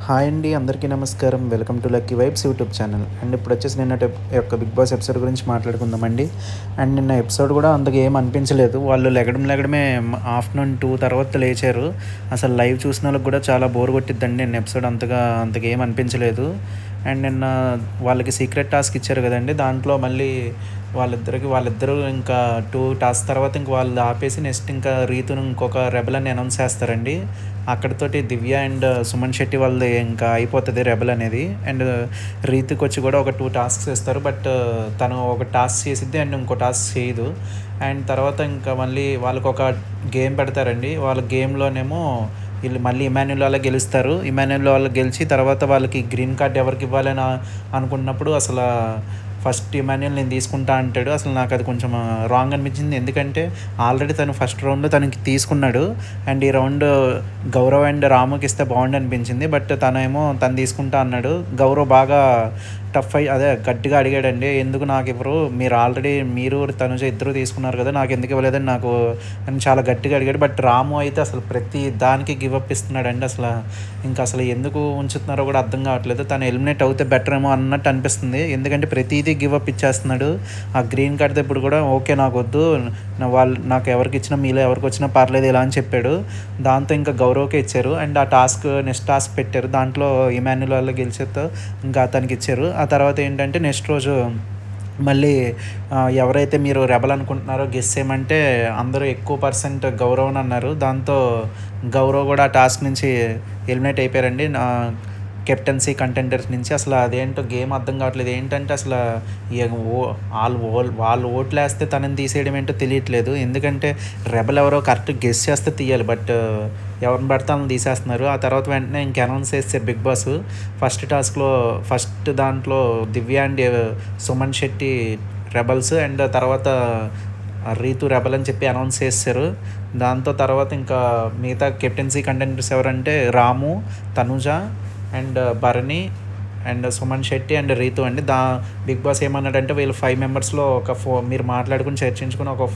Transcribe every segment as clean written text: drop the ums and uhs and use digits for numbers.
Hi అండి, అందరికీ నమస్కారం. Welcome to lucky vibes YouTube channel. And ఇప్పుడు వచ్చేసి నిన్నటి యొక్క బిగ్ బాస్ ఎపిసోడ్ గురించి మాట్లాడుకుందామండి. అండ్ నిన్న ఎపిసోడ్ కూడా అంతగా ఏం అనిపించలేదు. వాళ్ళు లెగడమే ఆఫ్టర్నూన్ 2 తర్వాత లేచారు. అసలు లైవ్ చూసిన వాళ్ళకి కూడా చాలా బోర్ కొట్టిద్దండి. నిన్న ఎపిసోడ్ అంతగా ఏం అనిపించలేదు. అండ్ నిన్న వాళ్ళకి సీక్రెట్ టాస్క్ ఇచ్చారు కదండి, దాంట్లో మళ్ళీ వాళ్ళిద్దరూ ఇంకా 2 టాస్క్ తర్వాత ఇంక వాళ్ళు ఆపేసి నెక్స్ట్ ఇంకా రీతును ఇంకొక రెబల్ అని అనౌన్స్ చేస్తారండి. అక్కడితోటి దివ్య అండ్ సుమన్ శెట్టి వాళ్ళది ఇంకా అయిపోతుంది రెబల్ అనేది. అండ్ రీతుకి వచ్చి కూడా ఒక 2 టాస్క్స్ ఇస్తారు. బట్ తను ఒక టాస్క్ చేసిద్ది అండ్ ఇంకో టాస్క్ చేయదు. అండ్ తర్వాత ఇంకా మళ్ళీ వాళ్ళకి ఒక గేమ్ పెడతారండి. వాళ్ళ గేమ్లోనేమో వీళ్ళు మళ్ళీ ఇమాన్యుల్ వాళ్ళ గెలుస్తారు. ఇమాన్యుల్ వాళ్ళు గెలిచి తర్వాత వాళ్ళకి గ్రీన్ కార్డ్ ఎవరికి ఇవ్వాలని అనుకున్నప్పుడు అసలు ఫస్ట్ ఇమాన్యుల్ నేను తీసుకుంటా అంటాడు. అసలు నాకు అది కొంచెం రాంగ్ అనిపించింది. ఎందుకంటే ఆల్రెడీ తను ఫస్ట్ రౌండ్ తనకి తీసుకున్నాడు. అండ్ ఈ రౌండ్ గౌరవ్ అండ్ రాముకి ఇస్తే బాగుండు అనిపించింది. బట్ తను తీసుకుంటా అన్నాడు. గౌరవ్ బాగా గట్టిగా అడిగాడండి, ఎందుకు నాకు ఇవ్వరు, మీరు తనుజ ఇద్దరు తీసుకున్నారు కదా, నాకు ఎందుకు ఇవ్వలేదని అని చాలా గట్టిగా అడిగాడు. బట్ రాము అయితే అసలు ప్రతి దానికి గివప్ ఇస్తున్నాడండి. అసలు ఎందుకు ఉంచుతున్నారో కూడా అర్థం కావట్లేదు. తను ఎలిమినేట్ అవుతే బెటర్ ఏమో అన్నట్టు అనిపిస్తుంది. ఎందుకంటే ప్రతిదీ గివప్ ఇచ్చేస్తున్నాడు. ఆ గ్రీన్ కార్డ్ ఇప్పుడు కూడా ఓకే నాకు వద్దు, నాకు ఎవరికి ఇచ్చినా మీలో ఎవరికి వచ్చినా పర్లేదు ఇలా అని చెప్పాడు. దాంతో ఇంకా గౌరవ్కే ఇచ్చారు. అండ్ ఆ నెక్స్ట్ టాస్క్ పెట్టారు. దాంట్లో ఇమాన్యుల్ వాళ్ళు గెలిచేతో ఇంకా అతనికి ఇచ్చారు. ఆ తర్వాత ఏంటంటే నెక్స్ట్ రోజు మళ్ళీ ఎవరైతే మీరు రెబల్ అనుకుంటున్నారో గెస్ చేయమంటే అందరూ ఎక్కువ పర్సెంట్ గౌరవ్ అని అన్నారు. దాంతో గౌరవ్ కూడా ఆ టాస్క్ నుంచి ఎలిమినేట్ అయిపోయారండి. కెప్టెన్సీ కంటెండర్స్ నుంచి. అసలు అదేంటో గేమ్ అర్థం కావట్లేదు. ఏంటంటే అసలు వాళ్ళు ఓట్లు వేస్తే తనని తీసేయడం ఏంటో తెలియట్లేదు. ఎందుకంటే రెబల్ ఎవరో కరెక్ట్ గెస్ చేస్తే తీయాలి. బట్ ఎవరిని పడితే వాళ్ళని తీసేస్తున్నారు. ఆ తర్వాత వెంటనే ఇంక అనౌన్స్ చేస్తారు బిగ్ బాస్. ఫస్ట్ దాంట్లో Divya and Suman Shetty rebels, and తర్వాత రీతు రెబల్ అని చెప్పి అనౌన్స్ చేస్తారు. దాంతో తర్వాత ఇంకా మిగతా కెప్టెన్సీ కంటెండర్స్ ఎవరంటే Ramu, Tanuja and Bharani and Suman Shetty and Ritu అండి. బిగ్ బాస్ ఏమన్నాడంటే వీళ్ళు 5 మెంబర్స్లో మీరు మాట్లాడుకుని చర్చించుకుని ఒక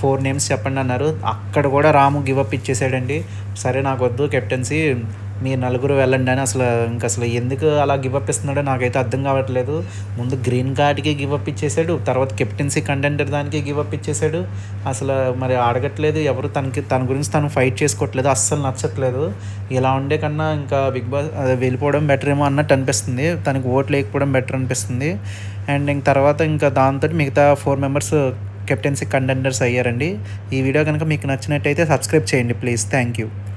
ఫోర్ నేమ్స్ చెప్పండి అన్నారు. అక్కడ కూడా రాము గివప్ ఇచ్చేసాడండి. సరే నాకు వద్దు కెప్టెన్సీ, మీరు నలుగురు వెళ్ళండి అని. అసలు ఎందుకు అలా గివప్ ఇస్తున్నాడో నాకైతే అర్థం కావట్లేదు. ముందు గ్రీన్ కార్డ్కి గివప్ ఇచ్చేసాడు, తర్వాత కెప్టెన్సీ కంటెండర్ దానికి గివప్ ఇచ్చేసాడు. మరి అడగట్లేదు ఎవరు, తన గురించి తను ఫైట్ చేసుకోవట్లేదు. అస్సలు నచ్చట్లేదు. ఇలా ఉండే కన్నా ఇంకా బిగ్ బాస్ వెళ్ళిపోవడం బెటర్ ఏమో అన్నట్టు అనిపిస్తుంది. తనకి ఓట్లు లేకపోవడం బెటర్ అనిపిస్తుంది. అండ్ తర్వాత దాంతో మిగతా 4 మెంబర్స్ కెప్టెన్సీ కంటెండర్స్ అయ్యారండి. ఈ వీడియో కనుక మీకు నచ్చినట్టయితే సబ్స్క్రైబ్ చేయండి ప్లీజ్. Thank you.